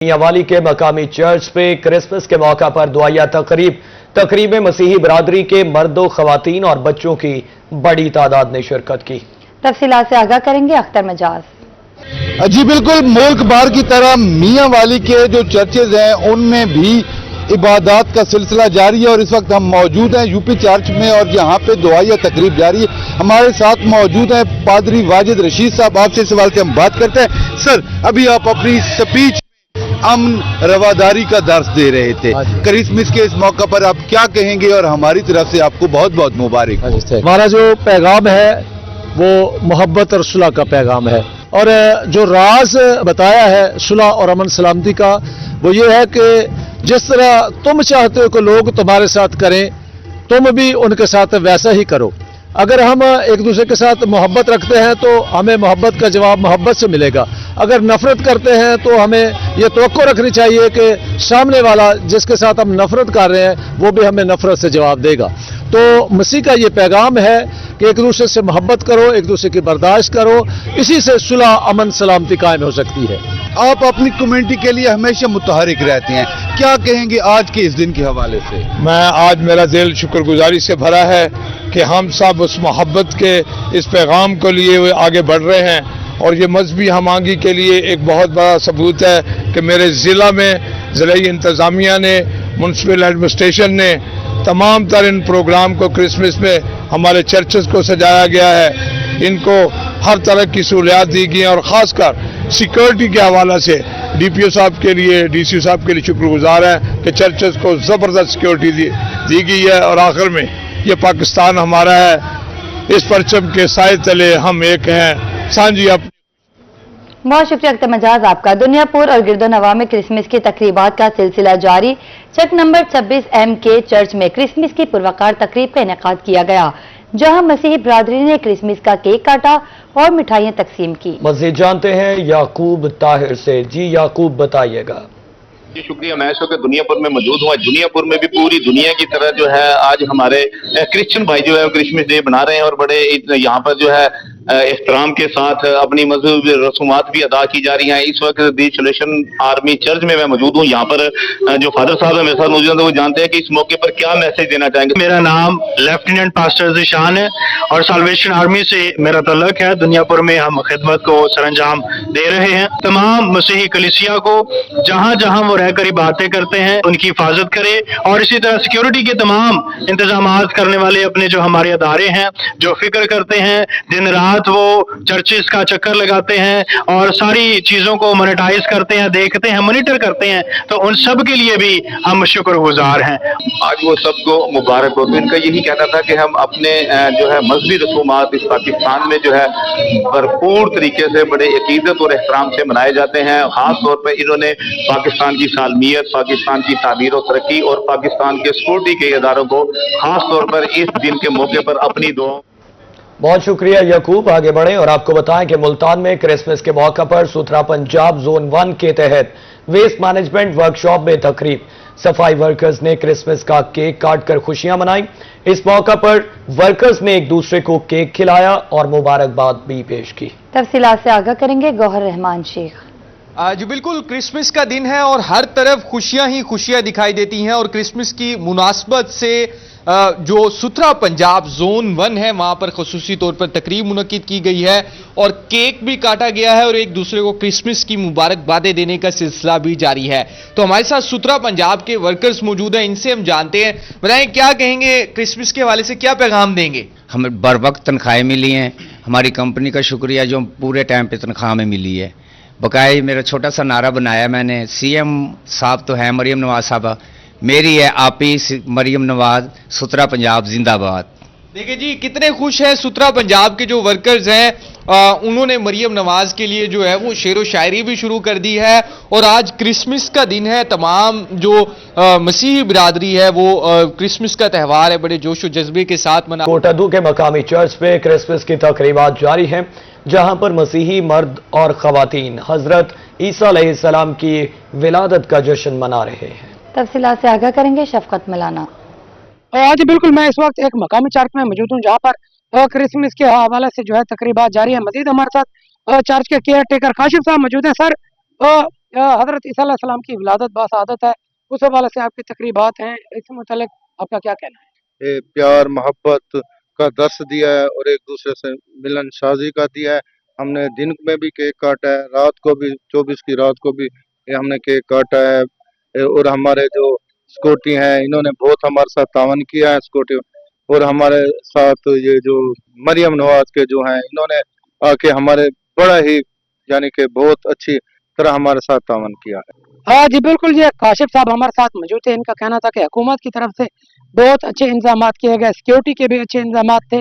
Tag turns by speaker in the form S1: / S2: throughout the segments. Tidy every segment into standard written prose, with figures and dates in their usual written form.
S1: मियांवाली के मकामी चर्च पे क्रिसमस के मौका पर दुआया तकरीब में मसीही बरादरी के मर्दों, खवातीन और बच्चों की बड़ी तादाद ने शिरकत की।
S2: तफसीलात से आगाह करेंगे अख्तर मजाज।
S3: जी बिल्कुल, मुल्क भर की तरह मियांवाली के जो चर्चेज हैं उनमें भी इबादत का सिलसिला जारी है और इस वक्त हम मौजूद हैं यूपी चर्च में और यहाँ पे दुआया तकरीब जारी है। हमारे साथ मौजूद हैं पादरी वाजिद रशीद साहब। आपसे इस सवाल से हम बात करते हैं। सर, अभी आप अपनी स्पीच अमन रवादारी का दर्स दे रहे थे, क्रिसमस के इस मौका पर आप क्या कहेंगे और हमारी तरफ से आपको बहुत बहुत मुबारक हो।
S4: हमारा जो पैगाम है वो मोहब्बत और सुलह का पैगाम है और जो राज बताया है सुलह और अमन सलामती का वो ये है कि जिस तरह तुम चाहते हो कि लोग तुम्हारे साथ करें, तुम भी उनके साथ वैसा ही करो। अगर हम एक दूसरे के साथ मोहब्बत रखते हैं तो हमें मोहब्बत का जवाब मोहब्बत से मिलेगा। अगर नफरत करते हैं तो हमें ये तवक्को रखनी चाहिए कि सामने वाला जिसके साथ हम नफरत कर रहे हैं वो भी हमें नफरत से जवाब देगा। तो मसीह का ये पैगाम है कि एक दूसरे से मोहब्बत करो, एक दूसरे की बर्दाश्त करो, इसी से सुलह अमन सलामती कायम हो सकती है।
S3: आप अपनी कम्युनिटी के लिए हमेशा मुतहरिक रहते हैं, क्या कहेंगे आज के इस दिन के हवाले से?
S5: मैं आज मेरा दिल शुक्रगुजारी से भरा है कि हम सब उस मोहब्बत के इस पैगाम को लिए आगे बढ़ रहे हैं और ये मजहबी हमांगी के लिए एक बहुत बड़ा सबूत है कि मेरे ज़िला में ज़िला इंतज़ामिया ने, म्युनिसिपल एडमिनिस्ट्रेशन ने तमाम तर इन प्रोग्राम को क्रिसमस में हमारे चर्चेस को सजाया गया है। इनको हर तरह की सहूलियात दी गई हैं और ख़ासकर सिक्योरिटी के हवाले से डीपीओ साहब के लिए, डीसी साहब के लिए शुक्रगुजार हैं कि चर्चेस को ज़बरदस्त सिक्योरिटी दी गई है। और आखिर में ये पाकिस्तान हमारा है, इस परचम के साए तले हम एक हैं। सांझी अपनी
S2: बहुत शुक्रिया अख्तर मजाज आपका। दुनियापुर और गिरदोनवा में क्रिसमस की तकरीबात का सिलसिला जारी। चक नंबर 26M के चर्च में क्रिसमस की पुरवकार तकरीब का इनेकाद किया गया, जहां मसीही बरादरी ने क्रिसमस का केक काटा और मिठाइयां तकसीम की।
S1: मजीद जानते हैं याकूब ताहिर से। जी याकूब, बताइएगा।
S6: जी शुक्रिया। मैं इस वक्त दुनियापुर में मौजूद हूँ। दुनियापुर में भी पूरी दुनिया की तरह जो है आज हमारे क्रिश्चियन भाई जो है क्रिसमस डे बना रहे हैं और बड़े यहाँ पर जो है एहतराम के साथ अपनी मजहबी रसूमात भी अदा की जा रही हैं। इस वक्त दी सलेशन आर्मी चर्च में मैं मौजूद हूँ। यहाँ पर जो फादर साहब है मेरे साथ मौजूद है, वो जानते हैं कि इस मौके पर क्या मैसेज देना चाहेंगे।
S7: मेरा नाम लेफ्टिनेंट पास्टर ज़ीशान है और साल्वेशन आर्मी से मेरा तल्लुक है। दुनियापुर में हम खिदमत को सरंजाम दे रहे हैं। तमाम मसीही कलीसिया को जहाँ जहाँ वो रहकर इबादतें करते हैं उनकी हिफाजत करे और इसी तरह सिक्योरिटी के तमाम इंतजाम करने वाले अपने जो हमारे अदारे हैं जो फिक्र करते हैं, दिन रात वो चर्चेस का चक्कर लगाते हैं और सारी चीजों को मोनेटाइज करते हैं, देखते हैं, मॉनिटर करते हैं, तो उन सब के लिए भी हम शुक्रगुजार हैं।
S6: आज वो सबको मुबारक हो। तो इनका यही कहना था कि हम अपने जो है मजहबी रसूमात इस पाकिस्तान में जो है भरपूर तरीके से बड़े अकीदत और एहतराम से मनाए जाते हैं। खास तौर पर इन्होंने पाकिस्तान की सालमियत, पाकिस्तान की तामीर और तरक्की और पाकिस्तान के सिक्योरिटी के इदारों को खास तौर पर इस दिन के मौके पर अपनी दुआ।
S1: बहुत शुक्रिया याकूब। आगे बढ़ें और आपको बताएं कि मुल्तान में क्रिसमस के मौका पर सुथरा पंजाब जोन 1 के तहत वेस्ट मैनेजमेंट वर्कशॉप में तकरीब। सफाई वर्कर्स ने क्रिसमस का केक काटकर खुशियां मनाई। इस मौका पर वर्कर्स ने एक दूसरे को केक खिलाया और मुबारकबाद भी पेश की।
S2: तफसीलात से आगाह करेंगे गौहर रहमान शेख।
S8: जी बिल्कुल, क्रिसमस का दिन है और हर तरफ खुशियां ही खुशियां दिखाई देती हैं और क्रिसमस की मुनासबत से जो सुथरा पंजाब जोन 1 है वहां पर खुसूसी तौर पर तकरीब मुनक्किद की गई है और केक भी काटा गया है और एक दूसरे को क्रिसमस की मुबारकबादें देने का सिलसिला भी जारी है। तो हमारे साथ सुथरा पंजाब के वर्कर्स मौजूद हैं, इनसे हम जानते हैं। बताएं क्या कहेंगे क्रिसमस के हवाले से, क्या पैगाम देंगे?
S9: हमें बर वक्त तनख्वाहें मिली हैं, हमारी कंपनी का शुक्रिया जो पूरे टाइम पे तनख्वाह में मिली है। बकाया मेरा छोटा सा नारा बनाया मैंने, सीएम साहब तो है मरियम नवाज साहबा, मेरी है आपी मरियम नवाज, सुथरा पंजाब जिंदाबाद।
S8: देखिए जी, कितने खुश हैं सुथरा पंजाब के जो वर्कर्स हैं। उन्होंने मरियम नवाज के लिए जो है वो शेर व शायरी भी शुरू कर दी है और आज क्रिसमस का दिन है। तमाम जो मसीही बिरादरी है वो क्रिसमस का त्यौहार है बड़े जोश व जज्बे के साथ मना।
S1: कोटादू के मकामी चर्च पे क्रिसमस की तकरीबात जारी हैं, जहां पर मसीही मर्द और खवातीन हजरत ईसा अलैहिस्सलाम की विलादत का जश्न मना रहे हैं।
S2: तफसीलात से आगाह करेंगे शफकत मलाना।
S10: जी बिल्कुल, मैं इस वक्त एक मकामी चर्च में मौजूद हूँ जहाँ पर क्रिसमस के हवाले से जो है तकरीबात जारी है। मजीद हमारे साथ चर्च के केयर टेकर काशिफ साहब मौजूद हैं। सर, हज़रत ईसा अलैहिस्सलाम की विलादत बासआदत है, उस हवाले से आपकी तकरीबात हैं, इस मुतालिक आपका क्या कहना है?
S3: प्यार मोहब्बत का दर्स दिया है और एक दूसरे से मिलन साजी का दिया है। हमने दिन में भी केक काटा है, रात को भी 24 की रात को भी हमने केक काटा है। और हमारे जो सिक्योरिटी हैं इन्होंने बहुत हमारे साथ तावन किया है सिक्योरिटी, और हमारे साथ ये जो मरियम नवाज के जो हैं इन्होंने आके हमारे बड़ा ही यानी कि बहुत अच्छी तरह हमारे साथ तावन किया है।
S10: हाँ जी बिल्कुल, ये काशिफ साहब हमारे साथ मौजूद थे। इनका कहना था कि हुकूमत की तरफ से बहुत अच्छे इंतजाम किए गए, सिक्योरिटी के भी अच्छे इंतजाम थे।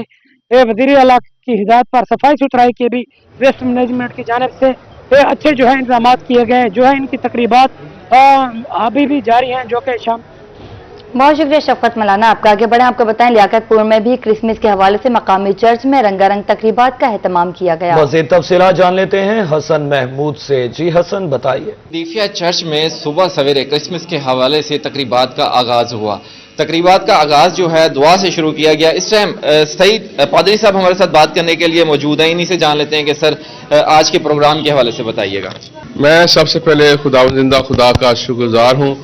S10: ये वज़ीर आला की हिदायत पर सफाई सुथराई के भी वेस्ट मैनेजमेंट की जानिब से ये अच्छे जो है इंतजाम किए गए। जो है इनकी तकरीबात अभी भी जारी हैं, जो कि शाम।
S2: बहुत शुक्रिया शफकत मौलाना, आपका आगे बढ़े। आपको बताएं लियाकतपुर में भी क्रिसमस के हवाले से मकामी चर्च में रंगारंग तकरीबात का एहतमाम किया गया।
S1: मज़ीद तफसीलात जान लेते हैं हसन महमूद से। जी हसन, बताइए।
S11: दीफिया चर्च में सुबह सवेरे क्रिसमस के हवाले से तकरीबात का आगाज हुआ। तकरीबात का आगाज जो है दुआ से शुरू किया गया। इस टाइम सईद पादरी साहब हमारे साथ बात करने के लिए मौजूद हैं। इन्हीं से जान लेते हैं कि सर आज के प्रोग्राम के हवाले से बताइएगा।
S5: मैं सबसे पहले खुदा खुदा का शुक्रगुजार हूँ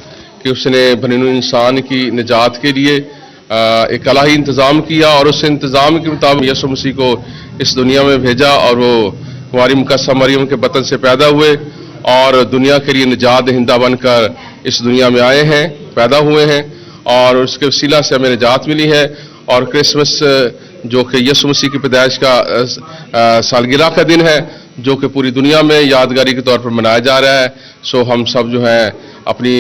S5: कि उसने बनीनु इंसान की निजात के लिए एक इलाही इंतज़ाम किया और उस इंतज़ाम के मुताबिक यसु मसीह को इस दुनिया में भेजा और वो हमारी मुकद्दसा मरियम के बतन से पैदा हुए और दुनिया के लिए निजात दहिंदा बनकर इस दुनिया में आए हैं, पैदा हुए हैं और उसके वसीला से हमें निजात मिली है। और क्रिसमस जो कि यसु मसीह की पैदाइश का सालगिरह का दिन है, जो कि पूरी दुनिया में यादगारी के तौर पर मनाया जा रहा है। सो हम सब जो है अपनी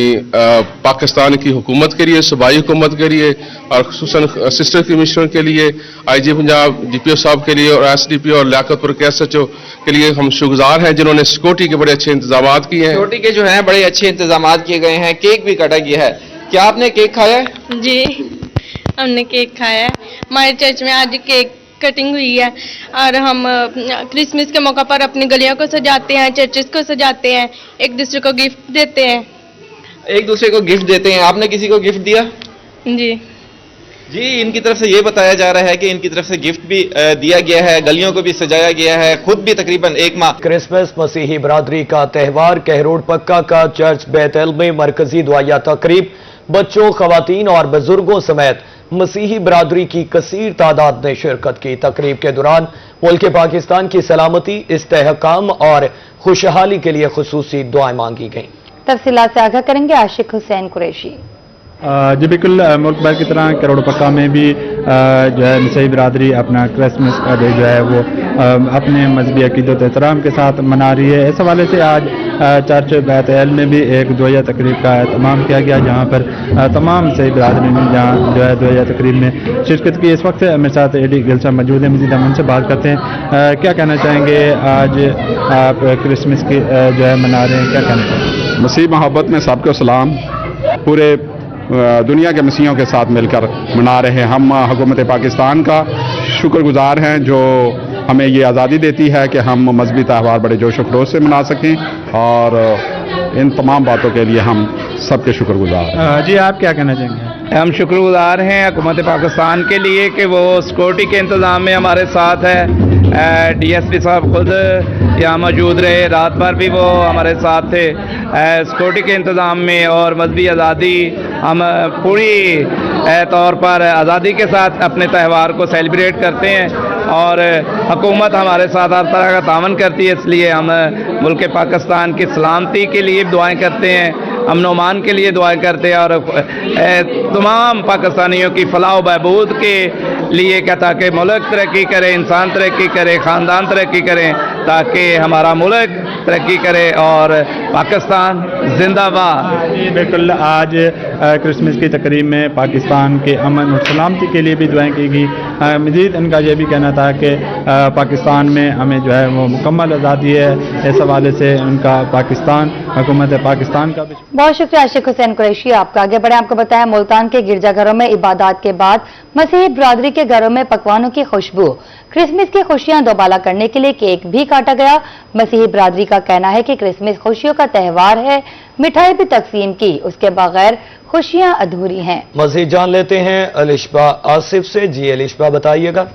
S5: पाकिस्तान की हुकूमत के लिए, सूबाई हुकूमत के लिए और खुसूसन असिस्टेंट कमिश्नर के लिए, IG पंजाब DPO साहब के लिए और SDP और लियाकतपुर के SHO के लिए हम शुक्रगुजार हैं जिन्होंने सिक्योरिटी के बड़े अच्छे इंतजाम किए हैं।
S11: सिक्योरिटी के जो है बड़े अच्छे इंतजाम किए गए हैं। केक भी काटा गया है। क्या आपने केक खाया है?
S12: जी हमने केक खाया है। हमारे चर्च में आज केक कटिंग हुई है और हम क्रिसमस के मौका पर अपनी गलियों को सजाते हैं, चर्चेस को सजाते हैं, एक दूसरे को गिफ्ट देते हैं।
S11: एक दूसरे को गिफ्ट देते हैं। आपने किसी को गिफ्ट दिया?
S12: जी
S11: इनकी तरफ से ये बताया जा रहा है कि इनकी तरफ से गिफ्ट भी दिया गया है, गलियों को भी सजाया गया है, खुद भी तकरीबन एक माह।
S1: क्रिसमस मसीही बरादरी का त्यौहार कहरोड पक्का का चर्च बैतल में मरकजी दुआया तकरीब, बच्चों, खवातीन और बुजुर्गों समेत मसीही बरादरी की कसीर तादाद ने शिरकत की। तकरीब के दौरान मुल्क पाकिस्तान की सलामती, इस्तेहकाम और खुशहाली के लिए खुसूसी दुआएं मांगी गईं।
S2: तफसीलात से आगाह करेंगे आशिक हुसैन कुरैशी।
S13: जी बिल्कुल, मुल्क भर की तरह करोड़ पक्का में भी जो है मसीही बरादरी अपना क्रिसमस का डे जो है वो अपने मजहबी अकीदत एहतराम के साथ मना रही है। इस हवाले से आज चर्च बैतल में भी एक दुआया तकरीब का एहतमाम किया गया, जहाँ पर तमाम मसीही बरादरी ने जहाँ जो है दुआया तकरीब में शिरकत की। इस वक्त मेरे साथ एडी गिल साहब मौजूद है, मजीद हम उनसे बात करते हैं। क्या कहना चाहेंगे, आज आप क्रिसमस की जो है मना रहे हैं, क्या कहना चाहेंगे?
S14: मसीह मोहब्बत में सबको सलाम। पूरे दुनिया के मसीहों के साथ मिलकर मना रहे हैं। हम हुकूमत पाकिस्तान का शुक्रगुजार हैं जो हमें ये आज़ादी देती है कि हम मजहबी त्यौहार बड़े जोश व खरोश से मना सकें, और इन तमाम बातों के लिए हम सबके शुक्रगुजार।
S13: जी आप क्या कहना चाहेंगे?
S15: हम शुक्रगुजार हैं हुकूमत पाकिस्तान के लिए कि वो सिक्योरिटी के इंतज़ाम में हमारे साथ है। DSP साहब खुद यहाँ मौजूद रहे, रात भर भी वो हमारे साथ थे सिक्योरिटी के इंतज़ाम में। और मजहबी आज़ादी हम पूरी तौर पर आज़ादी के साथ अपने त्यौहार को सेलिब्रेट करते हैं और हुकूमत हमारे साथ हर तरह का तावन करती है। इसलिए हम मुल्क पाकिस्तान की सलामती के लिए दुआएं करते हैं, अमन अमान के लिए दुआएं करते हैं और तमाम पाकिस्तानियों की फलाह बहबूद के लिए क्या, ताकि मुल्क तरक्की करे, इंसान तरक्की करे, ख़ानदान तरक्की करें, ताकि हमारा मुल्क तरक्की करे और पाकिस्तान जिंदाबाद।
S13: बिल्कुल, आज क्रिसमस की तकरीब में पाकिस्तान के अमन और सलामती के लिए भी दुआएं की गई। मज़ीद इनका यह भी कहना था कि पाकिस्तान में हमें जो है वो मुकम्मल आज़ादी है। इस हवाले से उनका पाकिस्तान, हुकूमत पाकिस्तान का भी
S2: बहुत शुक्रिया आशिक हुसैन कुरैशी। आपका आगे बढ़े। आपको बताया मुल्तान के गिरजाघरों में इबादत के बाद मसीही बरादरी के घरों में पकवानों की खुशबू। क्रिसमस की खुशियां दोबाला करने के लिए केक भी काटा गया। मसीही बरादरी का कहना है कि क्रिसमस खुशियों का त्यौहार है, मिठाई भी तकसीम की, उसके बगैर खुशियां अधूरी हैं।
S1: मजीद जान लेते हैं अलिशबा आसिफ से। जी अलिशबा, बताइएगा।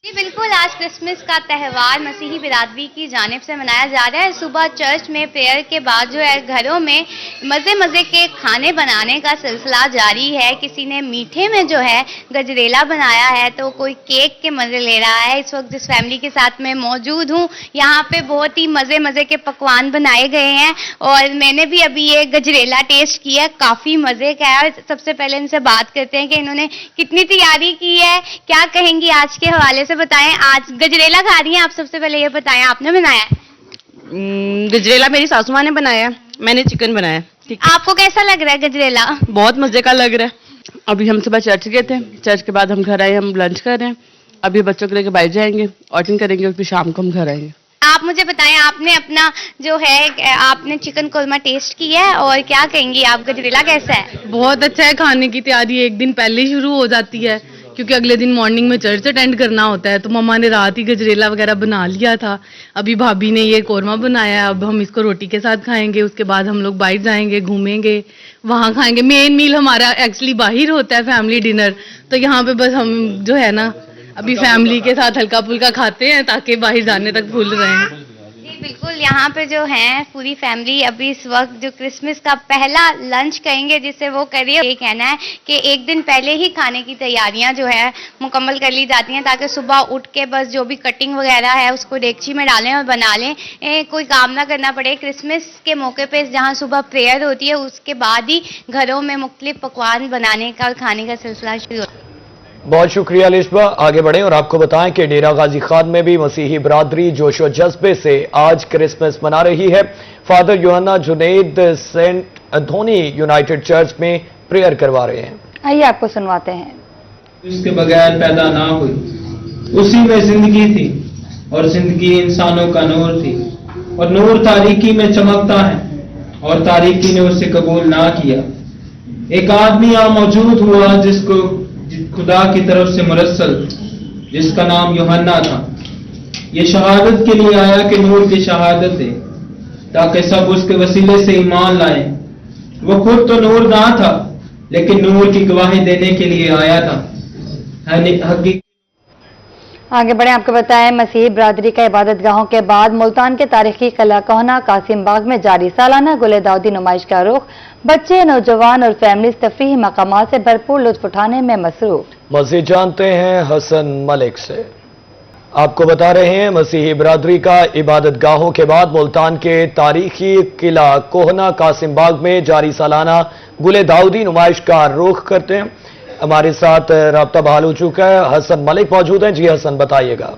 S16: जी बिल्कुल, आज क्रिसमस का त्यौहार मसीही बिरादरी की जानिब से मनाया जा रहा है। सुबह चर्च में प्रेयर के बाद जो है घरों में मज़े के खाने बनाने का सिलसिला जारी है। किसी ने मीठे में जो है गजरेला बनाया है, तो कोई केक के मज़े ले रहा है। इस वक्त जिस फैमिली के साथ मैं मौजूद हूँ, यहाँ पे बहुत ही मज़े के पकवान बनाए गए हैं और मैंने भी अभी ये गजरेला टेस्ट किया, काफ़ी मज़े का है। और सबसे पहले इनसे बात करते हैं कि इन्होंने कितनी तैयारी की है, क्या कहेंगी आज के हवाले से बताएं। आज गजरेला खा रही हैं आप, सबसे पहले ये बताएं आपने बनाया है?
S17: गजरेला मेरी सासू माँ ने बनाया, मैंने चिकन बनाया।
S16: आपको कैसा लग रहा है गजरेला?
S17: बहुत मजे का लग रहा है। अभी हम सुबह चर्च गए थे, चर्च के बाद हम घर आए, हम लंच कर रहे हैं। अभी बच्चों को लेकर बाहर जाएंगे, आउटिंग करेंगे और फिर शाम को हम घर आएंगे।
S16: आप मुझे बताएं, आपने अपना जो है आपने चिकन कोरमा टेस्ट किया है और क्या कहेंगी आप, गजरेला कैसा है?
S17: बहुत अच्छा है। खाने की तैयारी एक दिन पहले ही शुरू हो जाती है, क्योंकि अगले दिन मॉर्निंग में चर्च अटेंड करना होता है। तो मम्मा ने रात ही गजरेला वगैरह बना लिया था, अभी भाभी ने ये कोरमा बनाया है। अब हम इसको रोटी के साथ खाएंगे, उसके बाद हम लोग बाहर जाएंगे, घूमेंगे, वहाँ खाएंगे। मेन मील हमारा एक्चुअली बाहर होता है, फैमिली डिनर। तो यहाँ पे बस हम जो है ना अभी फैमिली के साथ हल्का फुल्का खाते हैं ताकि बाहर जाने तक भूल रहे हैं।
S16: जी बिल्कुल, यहाँ पे जो है पूरी फैमिली अभी इस वक्त जो क्रिसमस का पहला लंच कहेंगे जिसे वो कर रही है। ये कहना है कि एक दिन पहले ही खाने की तैयारियां जो है मुकम्मल कर ली जाती हैं, ताकि सुबह उठ के बस जो भी कटिंग वगैरह है उसको डेगची में डालें और बना लें, कोई काम ना करना पड़े। क्रिसमस के मौके पे जहाँ सुबह प्रेयर होती है उसके बाद ही घरों में मुख्तलिफ पकवान बनाने का और खाने का सिलसिला शुरू होता है।
S1: बहुत शुक्रिया लिशबा। आगे बढ़ें और आपको बताएं कि डेरा गाजी खान में भी मसीही बिरादरी जोश व जज्बे से आज क्रिसमस मना रही है। Father Yuhanna Junaid saint Anthony united church में प्रेयर करवा रहे हैं।
S2: आइए आपको सुनवाते हैं।
S18: उसके बगैर पैदा ना हुई, उसी में जिंदगी थी और जिंदगी इंसानों का नूर थी, और नूर तारीकी में चमकता है और तारीकी ने उसे कबूल ना किया। एक आदमी यहाँ मौजूद हुआ जिसको खुदा की तरफ से मुरसल, जिसका नाम यूहन्ना था। ये शहादत के लिए आया कि नूर की शहादत दे, ताकि सब उसके वसीले से ईमान लाएं। वो खुद तो नूर ना था, लेकिन नूर की गवाही देने के लिए आया था।
S2: आगे बढ़े, आपको बताएं मसीही बिरादरी का इबादत गाहों के बाद मुल्तान के तारीखी किला कोहना कासिम बाग में जारी सालाना गुले दाऊदी नुमाइश का रुख बच्चे, नौजवान और फैमिली तफरीही मकामात से भरपूर लुत्फ उठाने में मसरूफ।
S1: मजीद जानते हैं हसन मलिक से। आपको बता रहे हैं मसीही बिरादरी का इबादत गाहों के बाद मुल्तान के तारीखी किला कोहना कासिम बाग में जारी सालाना गुले दाऊदी नुमाइश का रुख करते हैं। हमारे साथ राब्ता बहाल हो चुका है, हसन मलिक मौजूद हैं। जी हसन, बताइएगा।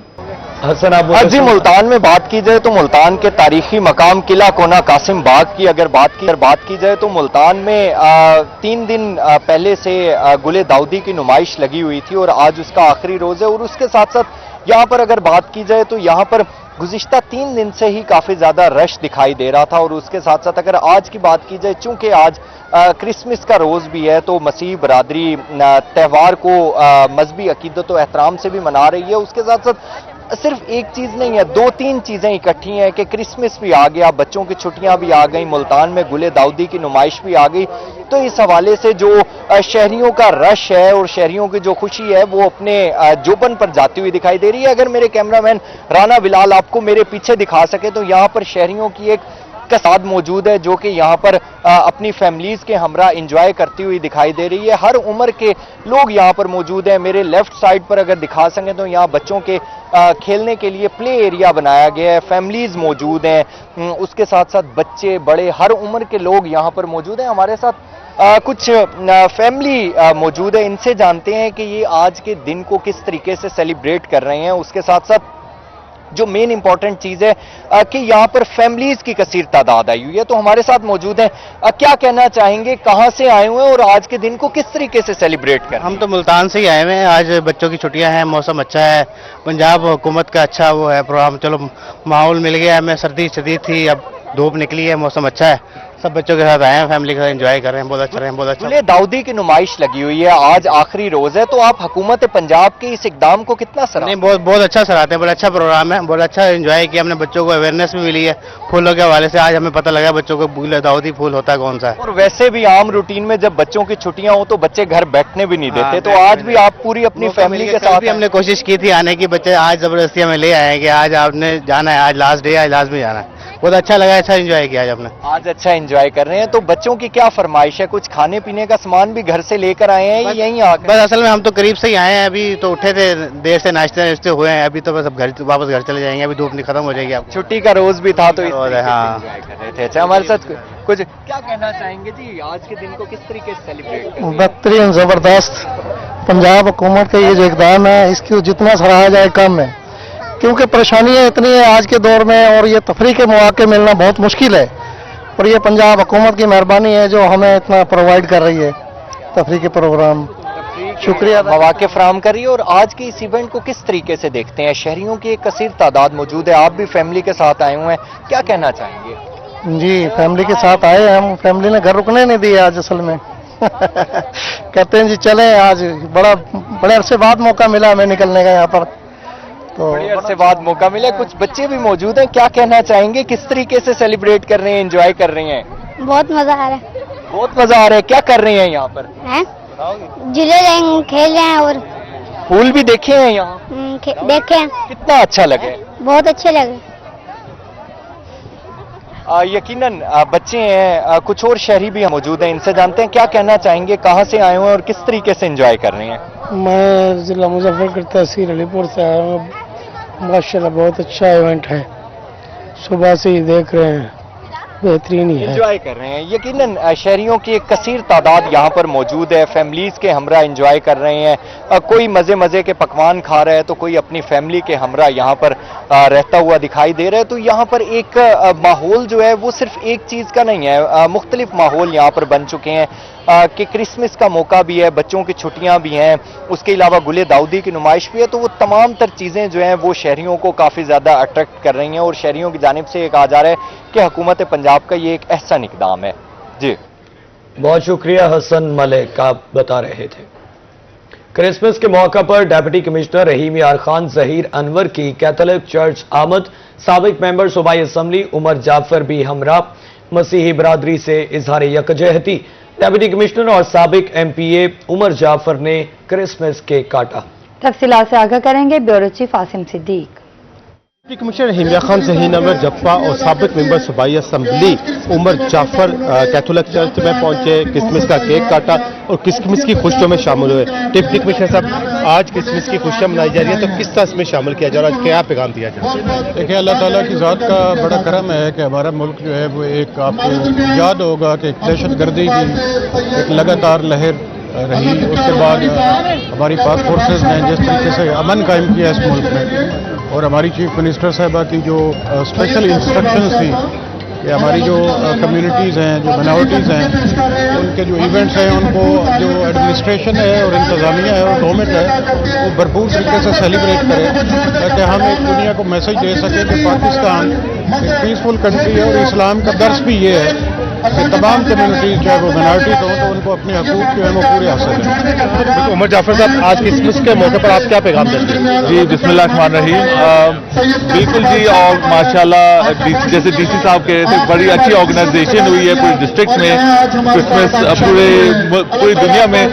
S1: हसन, आप
S19: जी, मुल्तान में बात की जाए तो मुल्तान के तारीखी मकाम किला कोना कासिम बाग की अगर बात की जाए तो मुल्तान में 3 दिन पहले से गुले दाऊदी की नुमाइश लगी हुई थी और आज उसका आखिरी रोज है। और उसके साथ साथ यहाँ पर अगर बात की जाए तो यहाँ पर गुज़िश्ता 3 दिन से ही काफ़ी ज़्यादा रश दिखाई दे रहा था। और उसके साथ साथ अगर आज की बात की जाए, चूंकि आज क्रिसमस का रोज़ भी है, तो मसीही बिरादरी त्यौहार को मजहबी अकीदत व एहतराम से भी मना रही है। उसके साथ साथ सिर्फ एक चीज़ नहीं है, 2-3 चीज़ें इकट्ठी हैं कि क्रिसमस भी आ गया, बच्चों की छुट्टियां भी आ गई, मुल्तान में गुले दाऊदी की नुमाइश भी आ गई। तो इस हवाले से जो शहरियों का रश है और शहरियों की जो खुशी है वो अपने जोबन पर जाती हुई दिखाई दे रही है। अगर मेरे कैमरामैन राना बिलाल आपको मेरे पीछे दिखा सके तो यहाँ पर शहरियों की एक कसाद मौजूद है जो कि यहाँ पर अपनी फैमिलीज के हमरा एंजॉय करती हुई दिखाई दे रही है। हर उम्र के लोग यहाँ पर मौजूद हैं। मेरे लेफ्ट साइड पर अगर दिखा सकें तो यहाँ बच्चों के खेलने के लिए प्ले एरिया बनाया गया है, फैमिलीज मौजूद हैं, उसके साथ साथ बच्चे बड़े हर उम्र के लोग यहाँ पर मौजूद हैं। हमारे साथ कुछ फैमिली मौजूद है, इनसे जानते हैं कि ये आज के दिन को किस तरीके से सेलिब्रेट कर रहे हैं। उसके साथ साथ जो मेन इंपॉर्टेंट चीज है कि यहाँ पर फैमिलीज की कसीर तादाद आई हुई है। तो हमारे साथ मौजूद है, क्या कहना चाहेंगे, कहाँ से आए हुए हैं और आज के दिन को किस तरीके से सेलिब्रेट कर?
S20: हम तो मुल्तान से ही आए हुए हैं। आज बच्चों की छुट्टियां हैं, मौसम अच्छा है, पंजाब हुकूमत का अच्छा वो है प्रोग्राम, चलो माहौल मिल गया है। मैं सर्दी शदीद थी, अब धूप निकली है, मौसम अच्छा है, सब बच्चों के साथ आए हैं, फैमिली के साथ एंजॉय कर रहे हैं, बहुत अच्छा रहे हैं, बहुत अच्छा।
S19: गुले दाऊदी की नुमाइश लगी हुई है, आज आखिरी रोज है, तो आप हुकूमत पंजाब के इस इकदाम को कितना सराहते
S20: नहीं, बहुत बहुत अच्छा सराहते हैं, बहुत अच्छा प्रोग्राम है, बहुत अच्छा एंजॉय किया हमने, बच्चों को अवेयरनेस भी मिली है फूलों के हवाले से। आज हमें पता लगा बच्चों को गुले दाऊदी फूल होता है कौन सा है।
S19: और वैसे भी आम रूटीन में जब बच्चों की छुट्टियां हो तो बच्चे घर बैठने भी नहीं देते, तो आज भी आप पूरी अपनी फैमिली के साथ
S20: भी हमने कोशिश की थी आने की, बच्चे आज जबरदस्ती हमें ले आए कि आज आपने जाना है, आज लास्ट डे है, आज लास्ट में जाना है। बहुत अच्छा लगा, अच्छा एंजॉय किया आज आपने।
S19: आज अच्छा एंजॉय कर रहे हैं, तो बच्चों की क्या फरमाइश है, कुछ खाने पीने का सामान भी घर से लेकर आए हैं, यहीं आकर?
S20: बस असल में हम तो करीब से ही आए हैं, अभी तो उठे थे देर से, नाश्ते हुए हैं, अभी तो बस अब वापस घर चले जाएंगे, अभी धूप नहीं खत्म हो जाएगी। आप
S19: छुट्टी का रोज भी था तो इस
S20: हाँ
S19: एंजॉय कर रहे थे। अच्छा, हमारे साथ कुछ क्या कहना चाहेंगे जी, आज के दिन को किस तरीके से सेलिब्रेट कर?
S21: बेहतरीन, जबरदस्त। पंजाब हुकूमत का ये जो इकदाम है, इसको जितना सराहा जाए कम है, क्योंकि परेशानियां इतनी है आज के दौर में, और ये तफरी के मौके मिलना बहुत मुश्किल है, और ये पंजाब हुकूमत की मेहरबानी है जो हमें इतना प्रोवाइड कर रही है तफरी के प्रोग्राम। शुक्रिया,
S19: मौके फराहम कर रही है। और आज के इस इवेंट को किस तरीके से देखते हैं? शहरियों की एक कसीर तादाद मौजूद है, आप भी फैमिली के साथ आए हुए हैं, क्या कहना चाहेंगे?
S21: जी, फैमिली के साथ आए हैं हम, फैमिली ने घर रुकने नहीं दिए आज असल में कहते हैं जी चलें, आज बड़े अरसे बाद मौका मिला हमें निकलने का यहाँ पर, तो
S19: बड़े अरसे बाद मौका मिला। कुछ बच्चे भी मौजूद हैं, क्या कहना चाहेंगे, किस तरीके से सेलिब्रेट कर रहे हैं, एंजॉय कर रहे हैं?
S22: बहुत मजा आ रहा है।
S19: बहुत मजा आ रहा है, क्या कर रहे हैं यहाँ पर?
S22: हैं? झूले रहे, खेल रहे हैं, और
S19: फूल भी देखे हैं यहाँ?
S22: देखे हैं।
S19: कितना अच्छा लगे?
S22: बहुत अच्छे लगे।
S19: यकीनन बच्चे हैं, कुछ और शहरी भी मौजूद हैं, इनसे जानते हैं क्या कहना चाहेंगे, कहाँ से आए हुए हैं और किस तरीके से एंजॉय कर रहे हैं?
S21: मैं जिला मुजफ्फरपुर तहसील अलीपुर से आया हूँ। माशाल्लाह बहुत अच्छा इवेंट है, सुबह से ही देख रहे हैं, बेहतरीन ही है,
S19: एंजॉय कर रहे हैं। यकीनन शहरियों की एक कसीर तादाद यहाँ पर मौजूद है, फैमिलीज के हमरा एंजॉय कर रहे हैं, कोई मजे मजे के पकवान खा रहा है तो कोई अपनी फैमिली के हमरा यहाँ पर रहता हुआ दिखाई दे रहा है। तो यहाँ पर एक माहौल जो है वो सिर्फ एक चीज का नहीं है, मुख्तलिफ माहौल यहाँ पर बन चुके हैं कि क्रिसमस का मौका भी है, बच्चों की छुट्टियां भी हैं, उसके अलावा गुले दाऊदी की नुमाइश भी है, तो वो तमाम तर चीज़ें जो हैं वो शहरियों को काफ़ी ज़्यादा अट्रैक्ट कर रही हैं, और शहरियों की जानिब से ये कहा जा रहा है कि हुकूमत पंजाब का ये एक एहसन इकदाम है। जी
S1: बहुत शुक्रिया हसन मलिक, आप बता रहे थे। क्रिसमस के मौका पर डिप्टी कमिश्नर रहीम यार खान जहीर अनवर की कैथोलिक चर्च आमद, साबिक मेंबर सूबाई असम्बली उमर जाफर भी हमरा मसीही बरादरी से इजहार यकजहती। डिप्टी कमिश्नर और साबिक MPA उमर जाफर ने क्रिसमस केक काटा।
S2: तफसीलात से आगाह करेंगे bureau chief Asim Siddique.
S23: Deputy commissioner Rahim Yar Khan Zaheer Anwar Jaffa और साबिक मेंबर सूबाई assembly Umar Jafar Catholic church में पहुंचे, क्रिसमस का केक काटा और क्रिसमस की खुशियों में शामिल हुए। डिप्टी कमिश्नर साहब, आज क्रिसमस की खुशियां मनाई जा रही है, तो किस तरह इसमें शामिल किया जा रहा है, क्या पैगाम दिया जा रहा है?
S24: देखिए, अल्लाह ताला की ज़ात का बड़ा करम है कि हमारा मुल्क जो है वो एक, आपको याद होगा कि दहशतगर्दी की एक लगातार लहर रही, उसके बाद हमारी पाक फोर्सेस ने जिस तरीके से अमन कायम किया इस मुल्क में, और हमारी चीफ मिनिस्टर साहबा की जो स्पेशल इंस्ट्रक्शंस थी कि हमारी जो कम्युनिटीज़ हैं, जो माइनॉरिटीज़ हैं, उनके जो इवेंट्स हैं उनको जो एडमिनिस्ट्रेशन है और इंतज़ामिया है और गवर्नमेंट है वो भरपूर तरीके से सेलिब्रेट करे, ताकि हम एक दुनिया को मैसेज दे सकें कि पाकिस्तान एक पीसफुल कंट्री है, और इस्लाम का दर्स भी ये है कि तमाम कम्युनिटीज चाहे वो माइनॉरिटीज हो तो उनको अपने हकूक़ जो है वो पूरे हासिल हैं।
S23: उमर जाफर साहब, आज क्रिसमस के मौके पर आप क्या पैगाम देते हैं?
S25: जी बिस्मिल्लाहिर्रहमानिर्रहीम, बिल्कुल जी, और माशाल्लाह जैसे DC साहब कह रहे थे, बड़ी अच्छी ऑर्गेनाइजेशन हुई है पूरे डिस्ट्रिक्ट में। क्रिसमस पूरी दुनिया में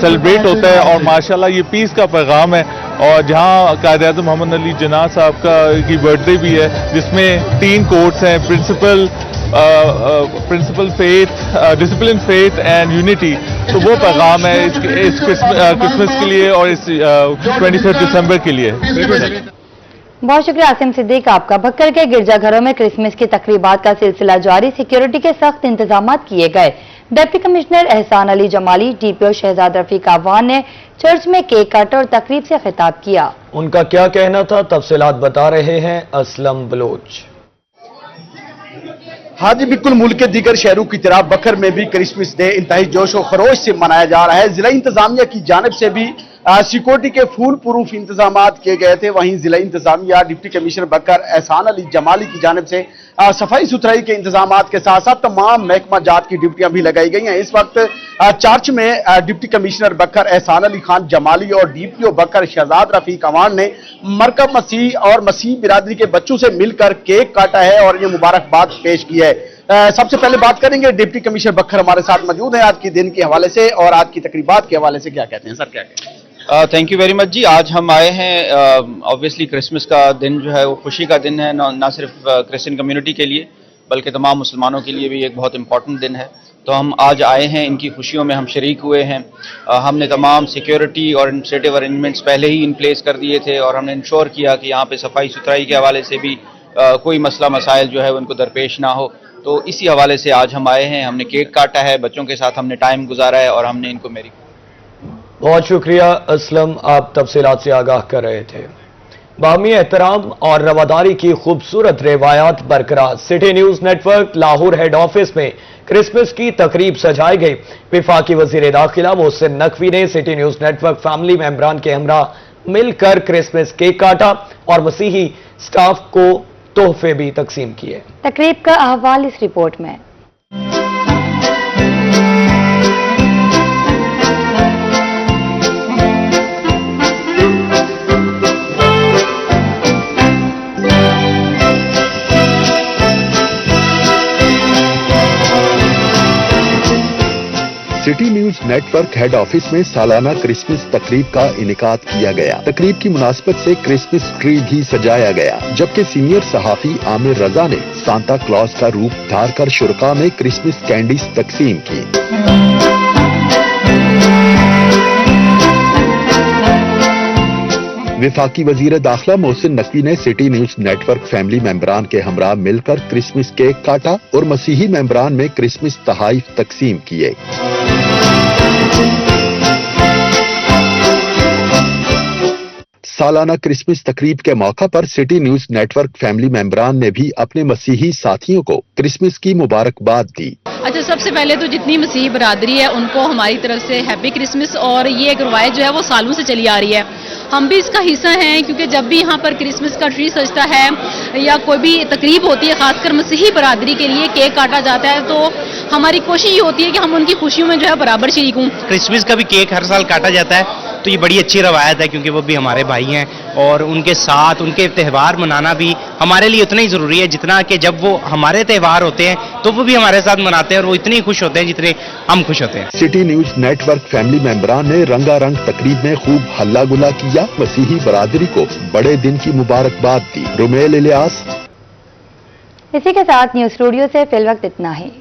S25: सेलिब्रेट होता है, और माशाल्लाह ये पीस का पैगाम है। और जहाँ कायद-ए-आज़म मोहम्मद अली जिन्ना साहब की बर्थडे भी है, जिसमें 3 कोट्स हैं, principle faith, discipline faith and unity. तो वो पैगाम है इस क्रिसमस के लिए और इस 23 दिसंबर के लिए।
S2: बहुत शुक्रिया आसिम सिद्दीक आपका। भक्कर के गिरजाघरों में क्रिसमस की तकरीबात का सिलसिला जारी, सिक्योरिटी के सख्त इंतजाम किए गए। डिप्टी कमिश्नर एहसान अली जमाली, DPO शहजाद रफीक अफगान ने चर्च में केक काटा और तकरीब से खिताब किया।
S1: उनका क्या कहना था, तफसीलात बता रहे हैं असलम बलोच।
S26: हाँ जी, बिल्कुल मुल्क के दीगर शहरों की तरह बकर में भी क्रिसमस डे इंतहाई जोश और खरोश से मनाया जा रहा है। जिला इंतजामिया की जानिब से भी सिक्योरिटी के फुल प्रूफ इंतजाम किए गए थे। वहीं जिला इंतजामिया डिप्टी कमिश्नर बकर एहसान अली जमाली की जानिब से सफाई सुथराई के इंतजाम के साथ साथ तमाम महकमा जात की ड्यूटियां भी लगाई गई हैं। इस वक्त चर्च में डिप्टी कमिश्नर बकर एहसान अली खान जमाली और डीपीओ बकर शहजाद रफीक अवान ने मरकब मसीह और मसीह बिरादरी के बच्चों से मिलकर केक काटा है और ये मुबारकबाद पेश की है। सबसे पहले बात करेंगे, डिप्टी कमिश्नर बकर हमारे साथ मौजूद हैं। आज के दिन के हवाले से और आज की तकरीबात के हवाले से क्या कहते हैं सर? क्या कहते हैं?
S3: थैंक यू वेरी मच जी। आज हम आए हैं, ऑब्वियसली क्रिसमस का दिन जो है वो खुशी का दिन है, ना सिर्फ क्रिश्चियन कम्युनिटी के लिए बल्कि तमाम मुसलमानों के लिए भी एक बहुत इंपॉर्टेंट दिन है। तो हम आज आए हैं, इनकी खुशियों में हम शरीक हुए हैं। हमने तमाम सिक्योरिटी और एडमिनिस्ट्रेटिव अरेंजमेंट्स पहले ही इन प्लेस कर दिए थे और हमने इंश्योर किया कि यहाँ पे सफाई सुथराई के हवाले से भी कोई मसला मसाइल जो है उनको दरपेश ना हो। तो इसी हवाले से आज हम आए हैं, हमने केक काटा है, बच्चों के साथ हमने टाइम गुजारा है और हमने इनको मेरी
S1: बहुत शुक्रिया असलम, आप तफसीलात से आगाह कर रहे थे। बाहमी एहतराम और रवादारी की खूबसूरत रिवायात बरकरार। City news network Lahore head office में क्रिसमस की तकरीब सजाई गई। वफाकी वजीर दाखिला मोहसिन नकवी ने सिटी न्यूज नेटवर्क फैमिली मेंबरान के हमरा मिलकर क्रिसमस केक काटा और मसीही स्टाफ को तोहफे भी तकसीम किए।
S2: तकरीब का अहवाल इस रिपोर्ट में।
S4: City news network head office में सालाना क्रिसमस तकरीब का इनेकाद किया गया। तकरीब की मुनासबत से क्रिसमस ट्री भी सजाया गया, जबकि सीनियर सहाफी आमिर रजा ने सांता क्लॉज का रूप धार कर शुरका में क्रिसमस कैंडीज तकसीम की। वफाकी वजीर दाखिला मोहसिन नकवी ने सिटी न्यूज नेटवर्क फैमिली मेंबरान के हमरा मिलकर क्रिसमस केक काटा और मसीही मेंबरान में क्रिसमस तहाइफ तकसीम किए। सालाना क्रिसमस तकरीब के मौका पर सिटी न्यूज नेटवर्क फैमिली मेंबरान ने भी अपने मसीही साथियों को क्रिसमस की मुबारकबाद दी।
S6: अच्छा, सबसे पहले तो जितनी मसीही बरादरी है उनको हमारी तरफ से हैप्पी क्रिसमस। और ये एक रवायत जो है वो सालों से चली आ रही है, हम भी इसका हिस्सा हैं, क्योंकि जब भी यहाँ पर क्रिसमस का ट्री सजता है या कोई भी तकरीब होती है, खासकर मसीही बरादरी के लिए केक काटा जाता है, तो हमारी कोशिश ये होती है कि हम उनकी खुशियों में जो है बराबर शरीक हों।
S20: क्रिसमस का भी केक हर साल काटा जाता है, तो ये बड़ी अच्छी रवायत है, क्योंकि वो भी हमारे भाई हैं और उनके साथ उनके त्यौहार मनाना भी हमारे लिए उतना ही ज़रूरी है जितना कि जब वो हमारे त्यौहार होते हैं तो वो भी हमारे साथ मनाते हैं और वो इतने ही खुश होते हैं जितने हम खुश होते हैं।
S4: सिटी न्यूज नेटवर्क फैमिली मेंबरान ने रंगारंग तकरीब में खूब हल्ला गुल्ला किया, मसीही बरादरी को बड़े दिन की मुबारकबाद दी। रुमेल इलियास।
S2: इसी के साथ न्यूज स्टूडियो से फिल वक्त इतना ही।